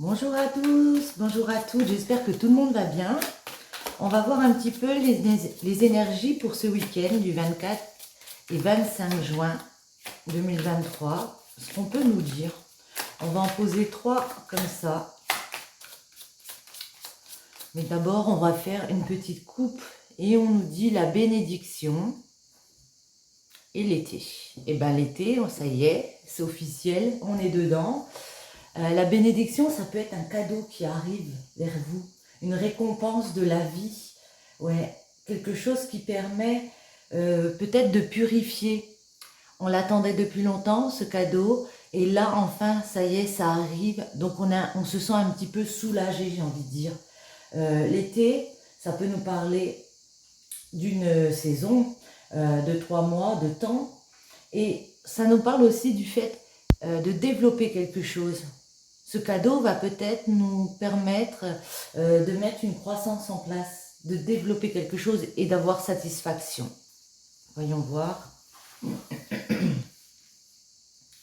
Bonjour à tous, bonjour à toutes, j'espère que tout le monde va bien. On va voir un petit peu les énergies pour ce week-end du 24 et 25 juin 2023. Ce qu'on peut nous dire. On va en poser 3 comme ça. Mais d'abord, on va faire une petite coupe et on nous dit la bénédiction et l'été. Et bien l'été, ça y est, c'est officiel, on est dedans. La bénédiction, ça peut être un cadeau qui arrive vers vous, une récompense de la vie, ouais, quelque chose qui permet peut-être de purifier. On l'attendait depuis longtemps, ce cadeau, et là, enfin, ça y est, ça arrive. Donc, on se sent un petit peu soulagé, j'ai envie de dire. L'été, ça peut nous parler d'une saison de 3 mois de temps, et ça nous parle aussi du fait de développer quelque chose. Ce cadeau va peut-être nous permettre de mettre une croissance en place, de développer quelque chose et d'avoir satisfaction. Voyons voir. Eh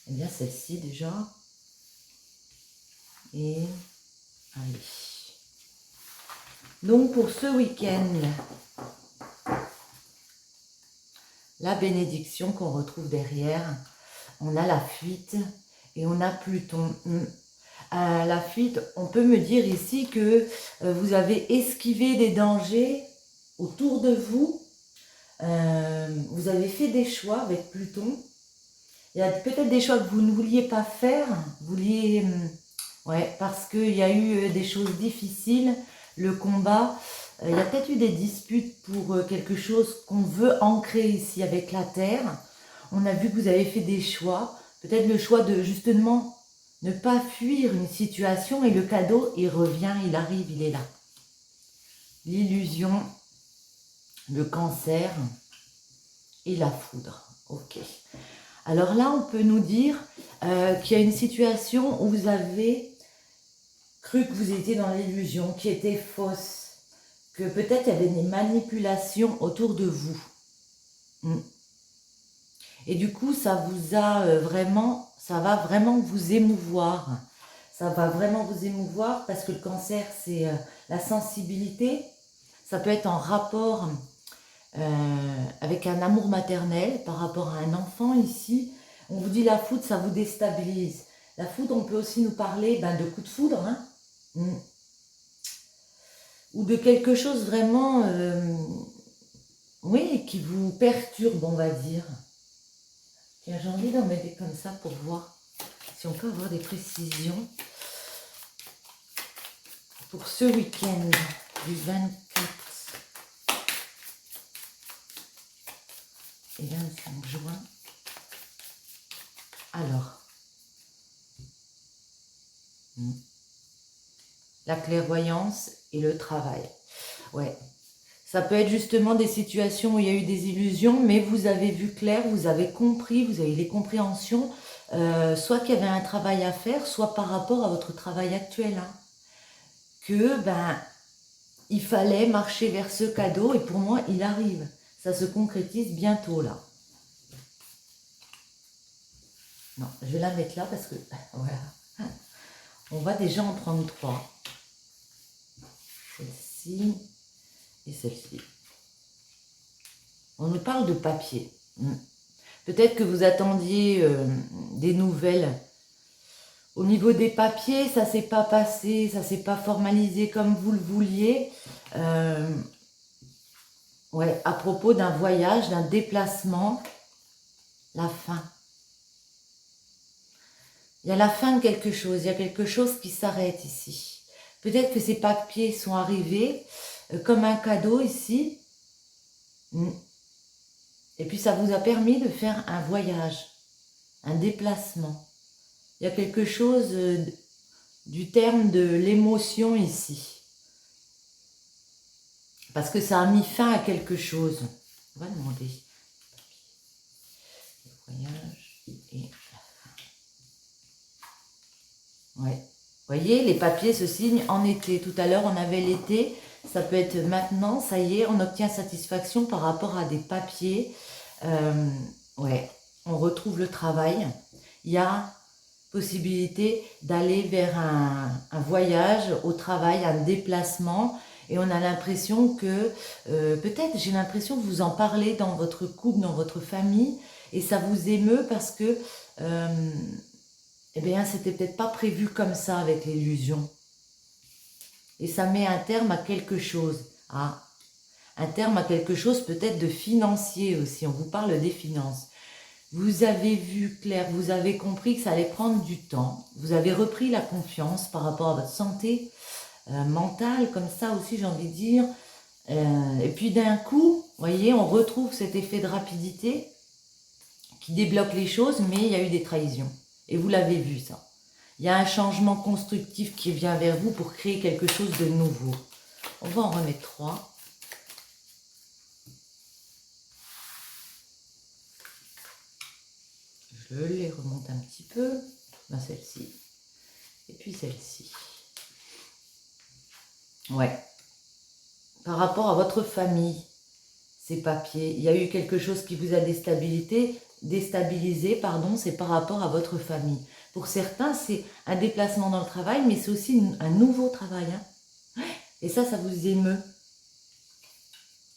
bien, celle-ci déjà. Et allez. Donc, pour ce week-end, la bénédiction qu'on retrouve derrière, on a la fuite et on a Pluton. À la fuite, on peut me dire ici que vous avez esquivé des dangers autour de vous. Vous avez fait des choix avec Pluton. Il y a peut-être des choix que vous ne vouliez pas faire. Ouais, parce qu'il y a eu des choses difficiles, le combat. Il y a peut-être eu des disputes pour quelque chose qu'on veut ancrer ici avec la Terre. On a vu que vous avez fait des choix. Peut-être le choix de justement ne pas fuir une situation et le cadeau, il revient, il arrive, il est là. L'illusion, le cancer et la foudre. Ok. Alors là, on peut nous dire qu'il y a une situation où vous avez cru que vous étiez dans l'illusion, qui était fausse, que peut-être il y avait des manipulations autour de vous. Et du coup, ça vous a ça va vraiment vous émouvoir. Ça va vraiment vous émouvoir parce que le cancer, c'est la sensibilité. Ça peut être en rapport avec un amour maternel par rapport à un enfant ici. On vous dit la foudre, ça vous déstabilise. La foudre, on peut aussi nous parler de coups de foudre, hein, ou de quelque chose vraiment, oui, qui vous perturbe, on va dire. Tiens, j'ai envie d'en mettre comme ça pour voir si on peut avoir des précisions pour ce week-end du 24 et 25 juin. Alors, la clairvoyance et le travail. Ouais, ça peut être justement des situations où il y a eu des illusions, mais vous avez vu clair, vous avez compris, vous avez les compréhensions, soit qu'il y avait un travail à faire, soit par rapport à votre travail actuel. Hein, que, il fallait marcher vers ce cadeau et pour moi, il arrive. Ça se concrétise bientôt là. Non, je vais la mettre là parce que, voilà. On va déjà en prendre 3. Celle-ci et celle-ci. On nous parle de papier. Peut-être que vous attendiez des nouvelles. Au niveau des papiers, ça ne s'est pas passé, ça ne s'est pas formalisé comme vous le vouliez. Ouais, à propos d'un voyage, d'un déplacement, la fin. Il y a la fin de quelque chose, il y a quelque chose qui s'arrête ici. Peut-être que ces papiers sont arrivés comme un cadeau ici. Et puis ça vous a permis de faire un voyage, un déplacement. Il y a quelque chose du terme de l'émotion ici. Parce que ça a mis fin à quelque chose. On va demander. Le voyage et la fin. Ouais. Vous voyez, les papiers se signent en été. Tout à l'heure, on avait l'été. Ça peut être maintenant. Ça y est, on obtient satisfaction par rapport à des papiers. Ouais. On retrouve le travail. Il y a possibilité d'aller vers un voyage au travail, un déplacement. Et on a l'impression que, peut-être j'ai l'impression que vous en parlez dans votre couple, dans votre famille, et ça vous émeut parce que, eh bien, c'était peut-être pas prévu comme ça avec l'illusion. Et ça met un terme à quelque chose. Ah, un terme à quelque chose peut-être de financier aussi. On vous parle des finances. Vous avez vu clair, vous avez compris que ça allait prendre du temps. Vous avez repris la confiance par rapport à votre santé mentale, comme ça aussi j'ai envie de dire. Et puis d'un coup, vous voyez, on retrouve cet effet de rapidité qui débloque les choses, mais il y a eu des trahisons. Et vous l'avez vu ça. Il y a un changement constructif qui vient vers vous pour créer quelque chose de nouveau. On va en remettre 3. Je les remonte un petit peu. Ben, celle-ci. Et puis celle-ci. Ouais. Par rapport à votre famille, ces papiers, il y a eu quelque chose qui vous a déstabilisé, pardon, c'est par rapport à votre famille. Pour certains, c'est un déplacement dans le travail, mais c'est aussi un nouveau travail. Hein. Et ça vous émeut.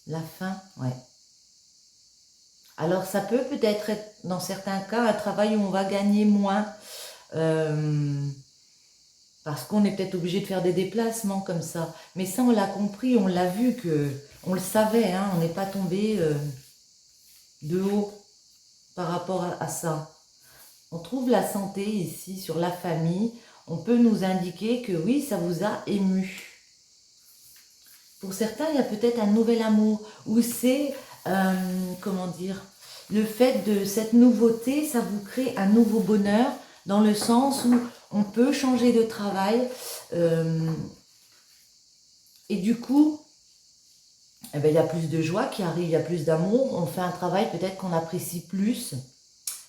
La fin, ouais. Alors, ça peut peut-être être, dans certains cas, un travail où on va gagner moins. Parce qu'on est peut-être obligé de faire des déplacements comme ça. Mais ça, on l'a compris, on l'a vu, on le savait. Hein, on n'est pas tombé de haut par rapport à ça. On trouve la santé ici, sur la famille. On peut nous indiquer que oui, ça vous a ému. Pour certains, il y a peut-être un nouvel amour. Ou c'est, comment dire, le fait de cette nouveauté, ça vous crée un nouveau bonheur dans le sens où on peut changer de travail. Et du coup, eh bien, il y a plus de joie qui arrive, il y a plus d'amour. On fait un travail peut-être qu'on apprécie plus.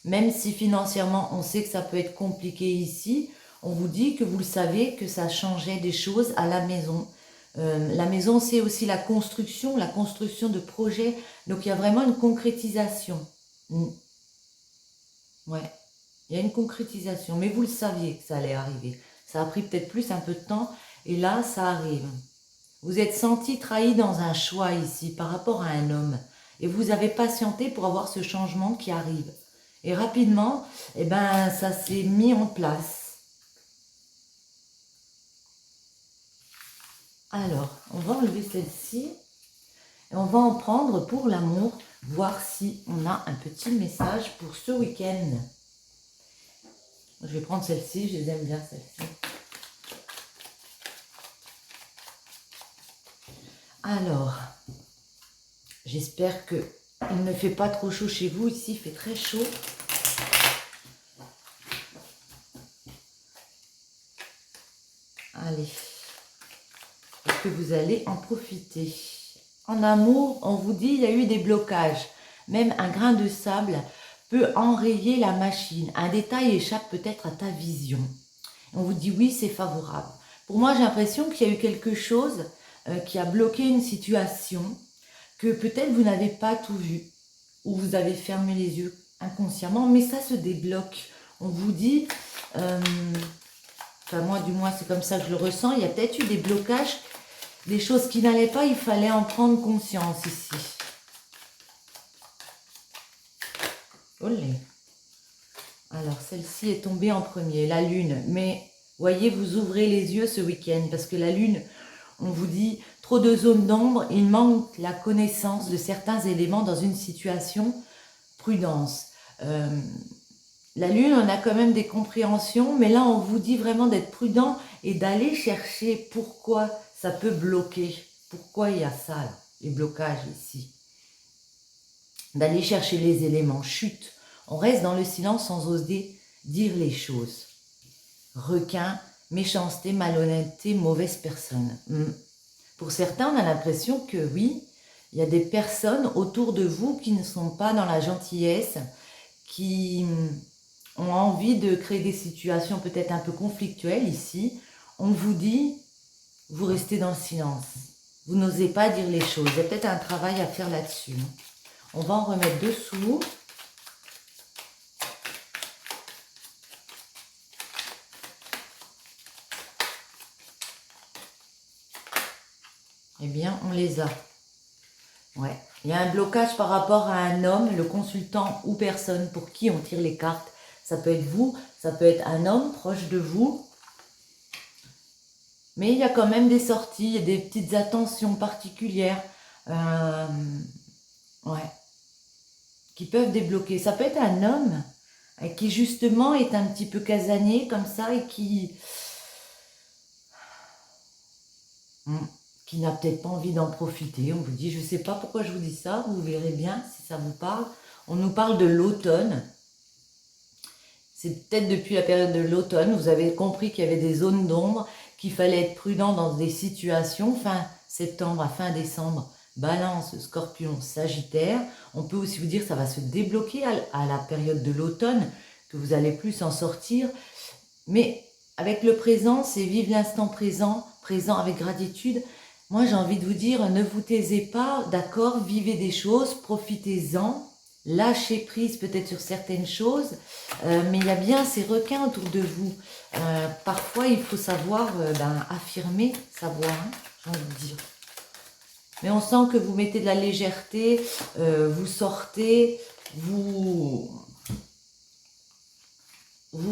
Même si financièrement, on sait que ça peut être compliqué ici, on vous dit que vous le savez, que ça changeait des choses à la maison. La maison, c'est aussi la construction de projets. Donc, il y a vraiment une concrétisation. Ouais, il y a une concrétisation. Mais vous le saviez que ça allait arriver. Ça a pris peut-être plus un peu de temps. Et là, ça arrive. Vous êtes senti trahi dans un choix ici par rapport à un homme. Et vous avez patienté pour avoir ce changement qui arrive. Et rapidement, eh ben, ça s'est mis en place. Alors, on va enlever celle-ci. Et on va en prendre pour l'amour, voir si on a un petit message pour ce week-end. Je vais prendre celle-ci, je les aime bien celle-ci. Alors, j'espère que il ne fait pas trop chaud chez vous. Ici, il fait très chaud. Allez, est-ce que vous allez en profiter? En amour, on vous dit, il y a eu des blocages. Même un grain de sable peut enrayer la machine. Un détail échappe peut-être à ta vision. On vous dit, oui, c'est favorable. Pour moi, j'ai l'impression qu'il y a eu quelque chose qui a bloqué une situation, que peut-être vous n'avez pas tout vu, ou vous avez fermé les yeux inconsciemment, mais ça se débloque. On vous dit, enfin moi du moins c'est comme ça que je le ressens, il y a peut-être eu des blocages, des choses qui n'allaient pas, il fallait en prendre conscience ici. Olé. Alors celle-ci est tombée en premier, la lune, mais voyez, vous ouvrez les yeux ce week-end, parce que la lune, on vous dit, trop de zones d'ombre, il manque la connaissance de certains éléments dans une situation, prudence. La lune, on a quand même des compréhensions, mais là, on vous dit vraiment d'être prudent et d'aller chercher pourquoi ça peut bloquer. Pourquoi il y a ça, là, les blocages ici. D'aller chercher les éléments. Chute. On reste dans le silence sans oser dire les choses. Requin, méchanceté, malhonnêteté, mauvaise personne. Pour certains, on a l'impression que oui, il y a des personnes autour de vous qui ne sont pas dans la gentillesse, qui ont envie de créer des situations peut-être un peu conflictuelles ici. On vous dit, vous restez dans le silence. Vous n'osez pas dire les choses. Il y a peut-être un travail à faire là-dessus. On va en remettre dessous. eh bien, on les a. Ouais. Il y a un blocage par rapport à un homme, le consultant ou personne pour qui on tire les cartes. Ça peut être vous, ça peut être un homme proche de vous. Mais il y a quand même des sorties, il y a des petites attentions particulières. Ouais. Qui peuvent débloquer. Ça peut être un homme qui justement est un petit peu casanier comme ça et qui n'a peut-être pas envie d'en profiter. On vous dit, je ne sais pas pourquoi je vous dis ça, vous verrez bien si ça vous parle. On nous parle de l'automne. C'est peut-être depuis la période de l'automne, vous avez compris qu'il y avait des zones d'ombre, qu'il fallait être prudent dans des situations, fin septembre à fin décembre, Balance, Scorpion, Sagittaire. On peut aussi vous dire que ça va se débloquer à la période de l'automne, que vous allez plus en sortir. Mais avec le présent, c'est vivre l'instant présent, présent avec gratitude. Moi, j'ai envie de vous dire, ne vous taisez pas, d'accord, vivez des choses, profitez-en. Lâchez prise peut-être sur certaines choses, mais il y a bien ces requins autour de vous. Parfois, il faut savoir affirmer sa voix, hein, j'ai envie de dire. Mais on sent que vous mettez de la légèreté, vous sortez, vous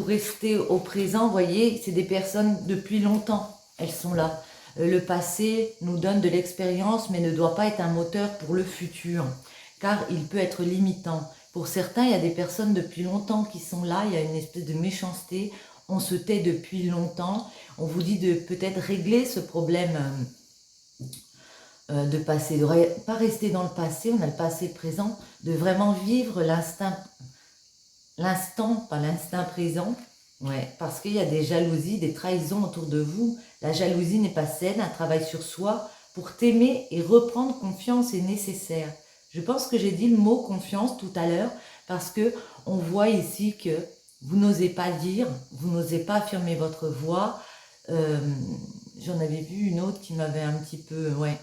restez au présent, vous voyez, c'est des personnes depuis longtemps, elles sont là. Le passé nous donne de l'expérience, mais ne doit pas être un moteur pour le futur, car il peut être limitant. Pour certains, il y a des personnes depuis longtemps qui sont là, il y a une espèce de méchanceté, on se tait depuis longtemps, on vous dit de peut-être régler ce problème de passé, de pas rester dans le passé, on a le passé présent, de vraiment vivre l'instant, pas l'instinct présent, ouais, parce qu'il y a des jalousies, des trahisons autour de vous. La jalousie n'est pas saine, un travail sur soi pour t'aimer et reprendre confiance est nécessaire. Je pense que j'ai dit le mot confiance tout à l'heure parce que on voit ici que vous n'osez pas dire, vous n'osez pas affirmer votre voix. J'en avais vu une autre qui m'avait un petit peu, ouais.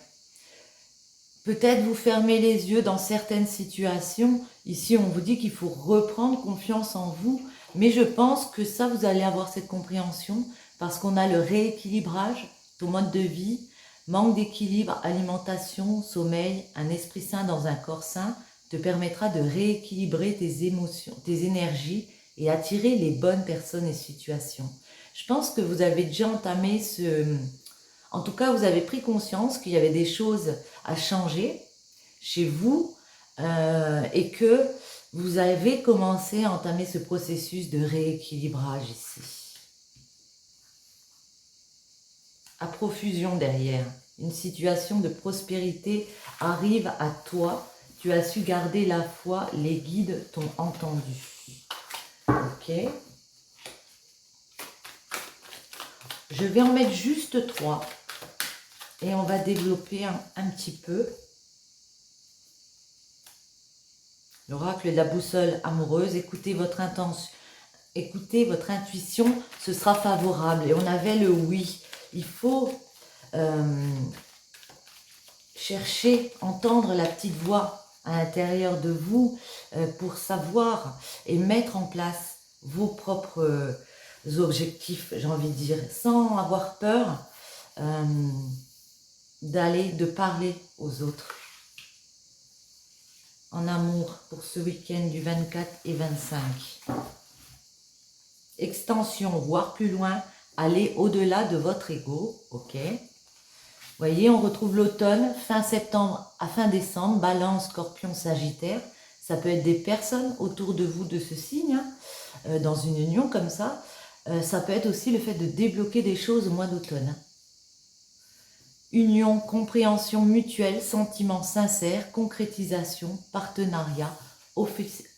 Peut-être vous fermez les yeux dans certaines situations. Ici, on vous dit qu'il faut reprendre confiance en vous. Mais je pense que ça, vous allez avoir cette compréhension parce qu'on a le rééquilibrage, ton mode de vie, manque d'équilibre, alimentation, sommeil, un esprit sain dans un corps sain te permettra de rééquilibrer tes émotions, tes énergies et attirer les bonnes personnes et situations. Je pense que vous avez déjà entamé En tout cas, vous avez pris conscience qu'il y avait des choses à changer chez vous et que vous avez commencé à entamer ce processus de rééquilibrage ici. À profusion derrière, une situation de prospérité arrive à toi. Tu as su garder la foi, les guides t'ont entendu. Ok. Je vais en mettre juste 3. Et on va développer un petit peu. L'oracle de la boussole amoureuse, écoutez votre intention, écoutez votre intuition, ce sera favorable. Et on avait le oui. Il faut chercher, entendre la petite voix à l'intérieur de vous pour savoir et mettre en place vos propres objectifs, j'ai envie de dire, sans avoir peur de parler aux autres en amour pour ce week-end du 24 et 25. Extension, voire plus loin, aller au-delà de votre ego, ok. Voyez, on retrouve l'automne, fin septembre à fin décembre, Balance, Scorpion, Sagittaire. Ça peut être des personnes autour de vous de ce signe, hein, dans une union comme ça. Ça peut être aussi le fait de débloquer des choses au mois d'automne. Union, compréhension mutuelle, sentiments sincères, concrétisation, partenariat,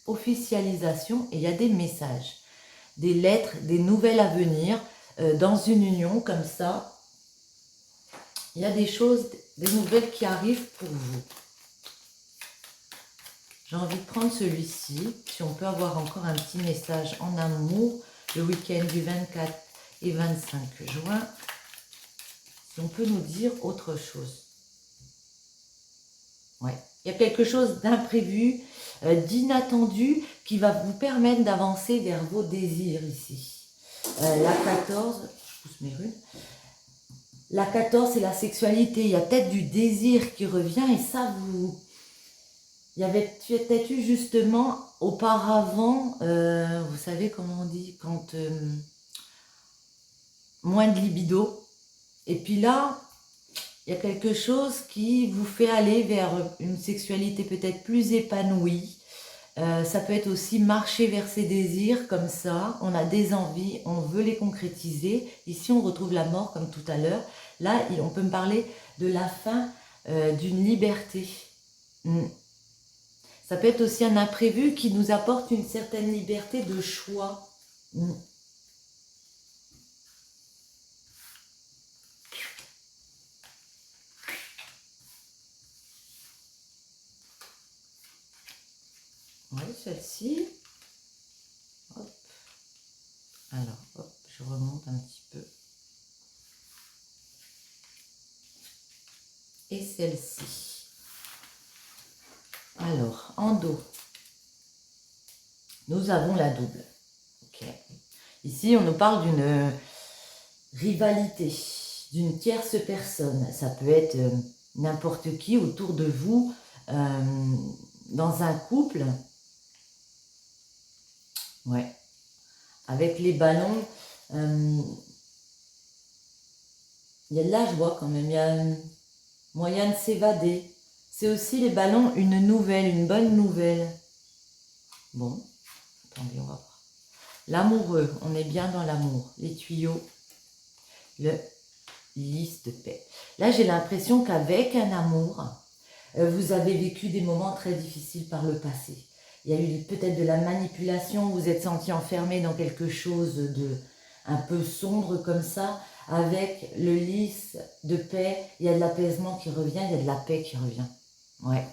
officialisation, et il y a des messages, des lettres, des nouvelles à venir dans une union comme ça. Il y a des choses, des nouvelles qui arrivent pour vous. J'ai envie de prendre celui-ci, si on peut avoir encore un petit message en amour, le week-end du 24 et 25 juin. Si on peut nous dire autre chose. Ouais. Il y a quelque chose d'imprévu, d'inattendu qui va vous permettre d'avancer vers vos désirs ici. La 14, je pousse mes runes. La 14, c'est la sexualité. Il y a peut-être du désir qui revient et ça, il y avait peut-être eu justement auparavant, vous savez comment on dit, quand moins de libido. Et puis là, il y a quelque chose qui vous fait aller vers une sexualité peut-être plus épanouie. Ça peut être aussi marcher vers ses désirs comme ça. On a des envies, on veut les concrétiser. Ici, on retrouve la mort comme tout à l'heure. Là, on peut me parler de la fin d'une liberté. Ça peut être aussi un imprévu qui nous apporte une certaine liberté de choix. Oui, celle-ci. Hop. Alors, hop, je remonte un petit peu. Et celle-ci. Alors, en dos, nous avons la double. Ok. Ici, on nous parle d'une rivalité, d'une tierce personne. Ça peut être n'importe qui autour de vous, dans un couple. Ouais. Avec les ballons, il y a de la joie quand même, il y a un moyen de s'évader. C'est aussi les ballons une nouvelle, une bonne nouvelle. Bon, attendez, on va voir. L'amoureux, on est bien dans l'amour. Les tuyaux, le lys de paix. Là, j'ai l'impression qu'avec un amour, vous avez vécu des moments très difficiles par le passé. Il y a eu peut-être de la manipulation, vous êtes senti enfermé dans quelque chose de un peu sombre comme ça. Avec le lys de paix, il y a de l'apaisement qui revient, il y a de la paix qui revient. Ouais.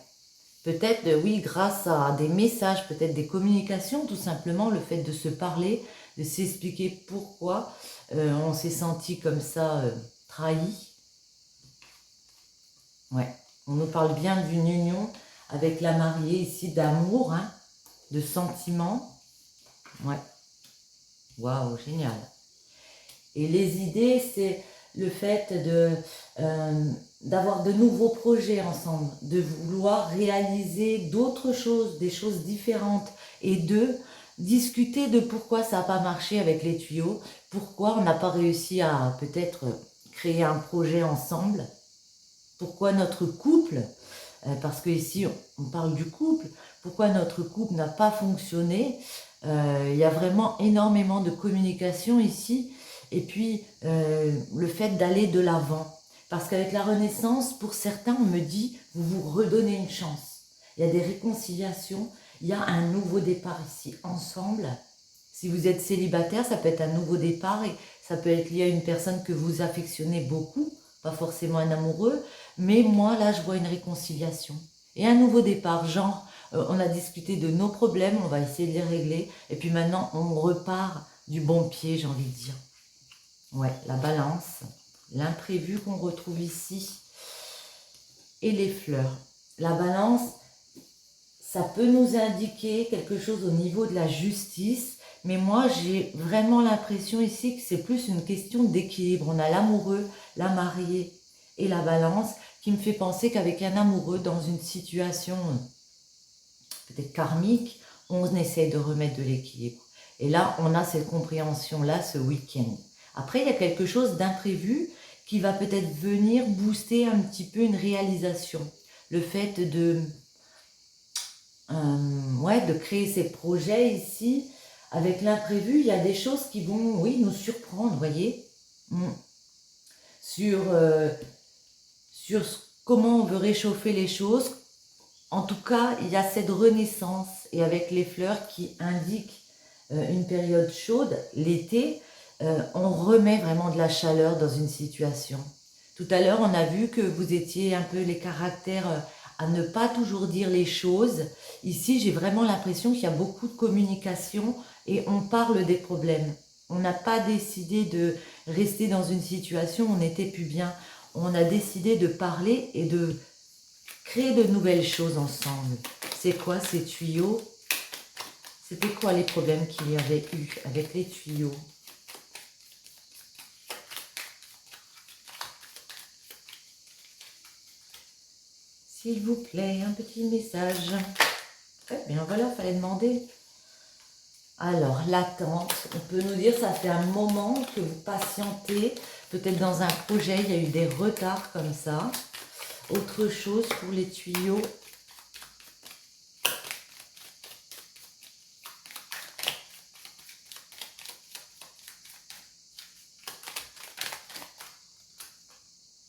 Peut-être, oui, grâce à des messages, peut-être des communications, tout simplement, le fait de se parler, de s'expliquer pourquoi on s'est senti comme ça trahi. Ouais. On nous parle bien d'une union avec la mariée ici, d'amour, hein, de sentiments. Ouais. Waouh, génial. Et les idées, c'est le fait d'avoir de nouveaux projets ensemble, de vouloir réaliser d'autres choses, des choses différentes, et de discuter de pourquoi ça n'a pas marché avec les tuyaux, pourquoi on n'a pas réussi à peut-être créer un projet ensemble, pourquoi notre couple, parce que ici on parle du couple, pourquoi notre couple n'a pas fonctionné. Il y a vraiment énormément de communication ici. Et puis, le fait d'aller de l'avant. Parce qu'avec la Renaissance, pour certains, on me dit, vous vous redonnez une chance. Il y a des réconciliations, il y a un nouveau départ ici, ensemble. Si vous êtes célibataire, ça peut être un nouveau départ et ça peut être lié à une personne que vous affectionnez beaucoup, pas forcément un amoureux, mais moi, là, je vois une réconciliation. Et un nouveau départ, genre, on a discuté de nos problèmes, on va essayer de les régler, et puis maintenant, on repart du bon pied, j'ai envie de dire. Ouais, la balance, l'imprévu qu'on retrouve ici et les fleurs. La balance, ça peut nous indiquer quelque chose au niveau de la justice, mais moi j'ai vraiment l'impression ici que c'est plus une question d'équilibre. On a l'amoureux, la mariée et la balance qui me fait penser qu'avec un amoureux dans une situation peut-être karmique, on essaie de remettre de l'équilibre. Et là, on a cette compréhension-là ce week-end. Après, il y a quelque chose d'imprévu qui va peut-être venir booster un petit peu une réalisation. Le fait de créer ces projets ici, avec l'imprévu, il y a des choses qui vont, oui, nous surprendre, vous voyez, sur comment on veut réchauffer les choses. En tout cas, il y a cette renaissance, et avec les fleurs qui indiquent une période chaude, l'été, on remet vraiment de la chaleur dans une situation. Tout à l'heure, on a vu que vous étiez un peu les caractères à ne pas toujours dire les choses. Ici, j'ai vraiment l'impression qu'il y a beaucoup de communication et on parle des problèmes. On n'a pas décidé de rester dans une situation où on n'était plus bien. On a décidé de parler et de créer de nouvelles choses ensemble. C'est quoi ces tuyaux? C'était quoi les problèmes qu'il y avait eu avec les tuyaux? s'il vous plaît, un petit message. Très bien, voilà, fallait demander. Alors, l'attente, on peut nous dire, ça fait un moment que vous patientez, peut-être dans un projet, il y a eu des retards comme ça. Autre chose pour les tuyaux.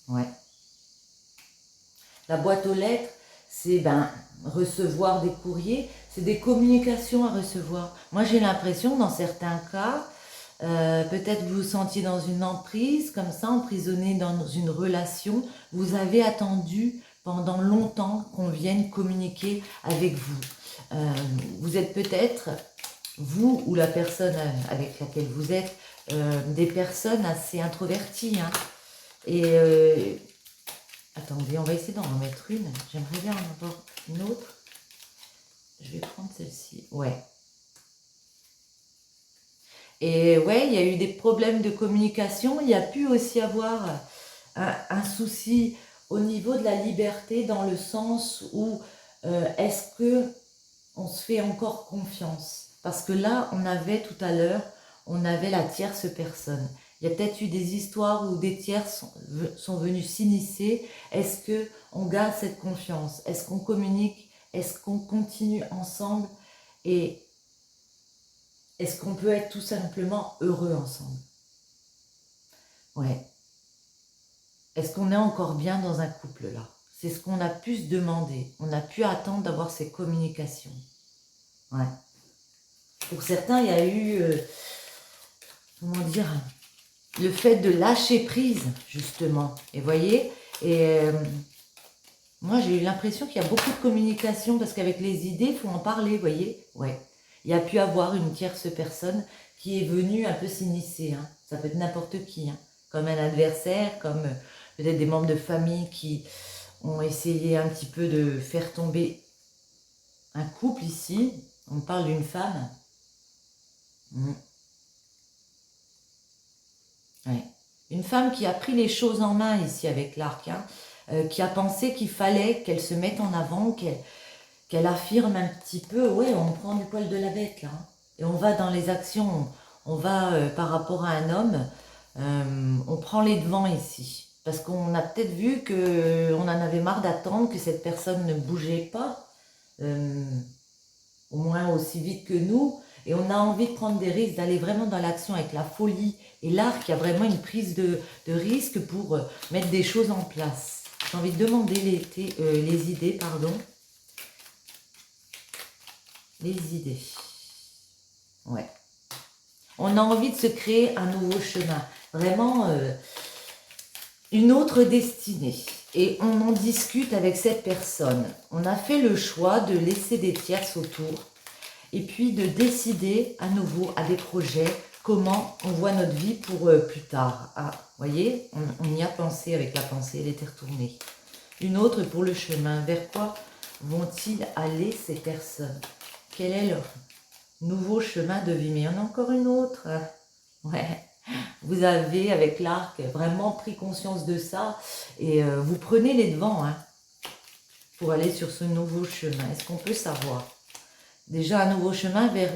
Ouais. La boîte aux lettres, c'est recevoir des courriers, c'est des communications à recevoir. Moi, j'ai l'impression, dans certains cas, peut-être vous vous sentiez dans une emprise, comme ça, emprisonné dans une relation. Vous avez attendu pendant longtemps qu'on vienne communiquer avec vous. Vous êtes peut-être, vous ou la personne avec laquelle vous êtes, des personnes assez introverties. Hein. Et attendez, on va essayer d'en remettre une. J'aimerais bien en avoir une autre. Je vais prendre celle-ci. Ouais. Et ouais, il y a eu des problèmes de communication. Il y a pu aussi avoir un souci au niveau de la liberté, dans le sens où est-ce que on se fait encore confiance? Parce que là, on avait tout à l'heure, on avait la tierce personne. Il y a peut-être eu des histoires où des tiers sont venus s'initier. Est-ce qu'on garde cette confiance? Est-ce qu'on communique? Est-ce qu'on continue ensemble? Et est-ce qu'on peut être tout simplement heureux ensemble? Ouais. Est-ce qu'on est encore bien dans un couple là? C'est ce qu'on a pu se demander. On a pu attendre d'avoir ces communications. Ouais. Pour certains, il y a eu, comment dire, le fait de lâcher prise, justement. Et voyez, moi j'ai eu l'impression qu'il y a beaucoup de communication, parce qu'avec les idées, il faut en parler, vous voyez. Ouais. Il y a pu avoir une tierce personne qui est venue un peu s'initier. Hein. Ça peut être n'importe qui, hein. Comme un adversaire, comme peut-être des membres de famille qui ont essayé un petit peu de faire tomber un couple ici. On parle d'une femme. Ouais. Une femme qui a pris les choses en main ici avec l'arc, hein, qui a pensé qu'il fallait qu'elle se mette en avant, qu'elle affirme un petit peu, ouais, on prend du poil de la bête là, hein, et on va dans les actions, on va par rapport à un homme, on prend les devants ici. Parce qu'on a peut-être vu qu'on en avait marre d'attendre que cette personne ne bougeait pas, au moins aussi vite que nous, et on a envie de prendre des risques, d'aller vraiment dans l'action avec la folie. Et l'arc, il y a vraiment une prise de risque pour mettre des choses en place. J'ai envie de demander les idées, pardon. Les idées. Ouais. On a envie de se créer un nouveau chemin. Vraiment, une autre destinée. Et on en discute avec cette personne. On a fait le choix de laisser des tierces autour. Et puis de décider à nouveau à des projets, comment on voit notre vie pour plus tard. Ah, vous voyez, on y a pensé avec la pensée, elle était retournée. Une autre pour le chemin. Vers quoi vont-ils aller ces personnes? Quel est leur nouveau chemin de vie? Mais il y en a encore une autre. Ouais. Vous avez, avec l'arc, vraiment pris conscience de ça. Et vous prenez les devants, hein, pour aller sur ce nouveau chemin. Est-ce qu'on peut savoir? Déjà un nouveau chemin vers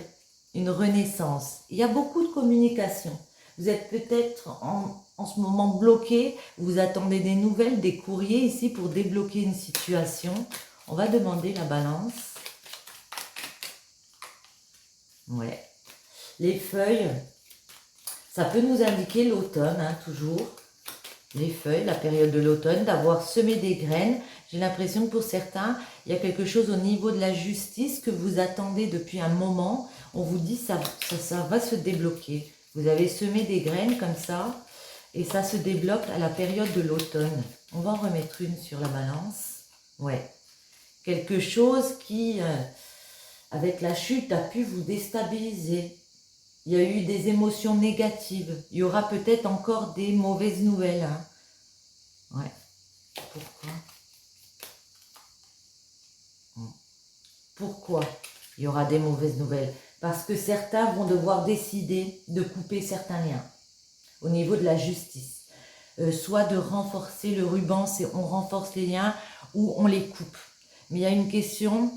une renaissance. Il y a beaucoup de communication. Vous êtes peut-être en ce moment bloqué, vous attendez des nouvelles, des courriers ici pour débloquer une situation. On va demander la balance. Ouais. Les feuilles, ça peut nous indiquer l'automne, hein, toujours. Les feuilles, la période de l'automne, d'avoir semé des graines. J'ai l'impression que pour certains, il y a quelque chose au niveau de la justice que vous attendez depuis un moment. On vous dit ça va se débloquer. Vous avez semé des graines comme ça et ça se débloque à la période de l'automne. On va en remettre une sur la balance. Ouais. Quelque chose qui, avec la chute, a pu vous déstabiliser. Il y a eu des émotions négatives. Il y aura peut-être encore des mauvaises nouvelles. Hein. Ouais. Pourquoi? Pourquoi il y aura des mauvaises nouvelles? Parce que certains vont devoir décider de couper certains liens au niveau de la justice. soit de renforcer le ruban, c'est on renforce les liens ou on les coupe. Mais il y a une question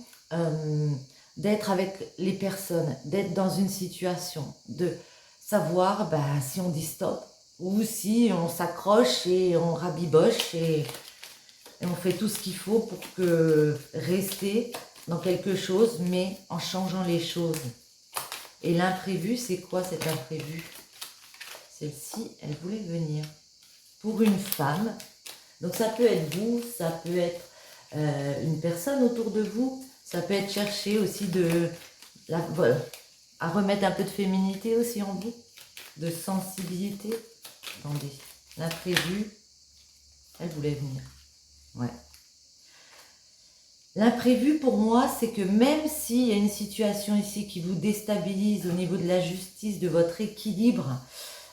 d'être avec les personnes, d'être dans une situation, de savoir si on dit stop ou si on s'accroche et on rabiboche et on fait tout ce qu'il faut pour que rester dans quelque chose, mais en changeant les choses. Et l'imprévu, c'est quoi cet imprévu? Celle-ci, elle voulait venir. Pour une femme, donc ça peut être vous, ça peut être une personne autour de vous, ça peut être chercher aussi à remettre un peu de féminité aussi en vous, de sensibilité. Attendez, l'imprévu, elle voulait venir. Ouais. L'imprévu pour moi, c'est que même s'il y a une situation ici qui vous déstabilise au niveau de la justice, de votre équilibre,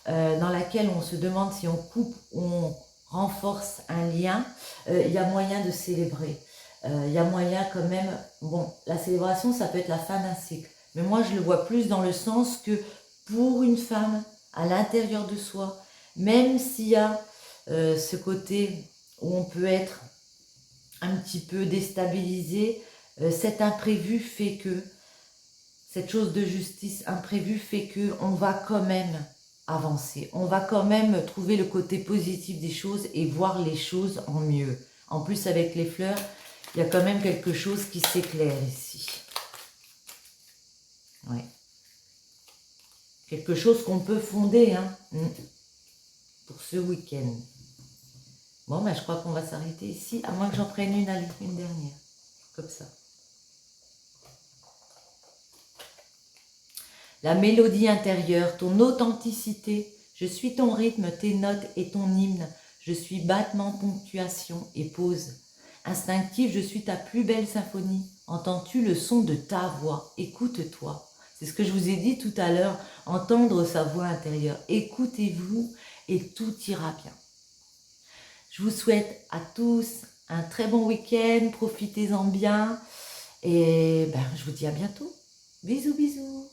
dans laquelle on se demande si on coupe ou on renforce un lien, il y a moyen de célébrer. Il y a moyen quand même, bon, la célébration, ça peut être la fin d'un cycle. Mais moi, je le vois plus dans le sens que pour une femme, à l'intérieur de soi, même s'il y a ce côté où on peut être un petit peu déstabilisé, cet imprévu fait que, cette chose de justice imprévue fait que on va quand même avancer. On va quand même trouver le côté positif des choses et voir les choses en mieux. En plus, avec les fleurs, il y a quand même quelque chose qui s'éclaire ici. Ouais. Quelque chose qu'on peut fonder pour ce week-end. Bon, je crois qu'on va s'arrêter ici, à moins que j'en prenne une dernière. Comme ça. La mélodie intérieure, ton authenticité. Je suis ton rythme, tes notes et ton hymne. Je suis battement, ponctuation et pause. Instinctif, je suis ta plus belle symphonie. Entends-tu le son de ta voix? Écoute-toi. C'est ce que je vous ai dit tout à l'heure, entendre sa voix intérieure. Écoutez-vous et tout ira bien. Je vous souhaite à tous un très bon week-end, profitez-en bien et je vous dis à bientôt. Bisous, bisous.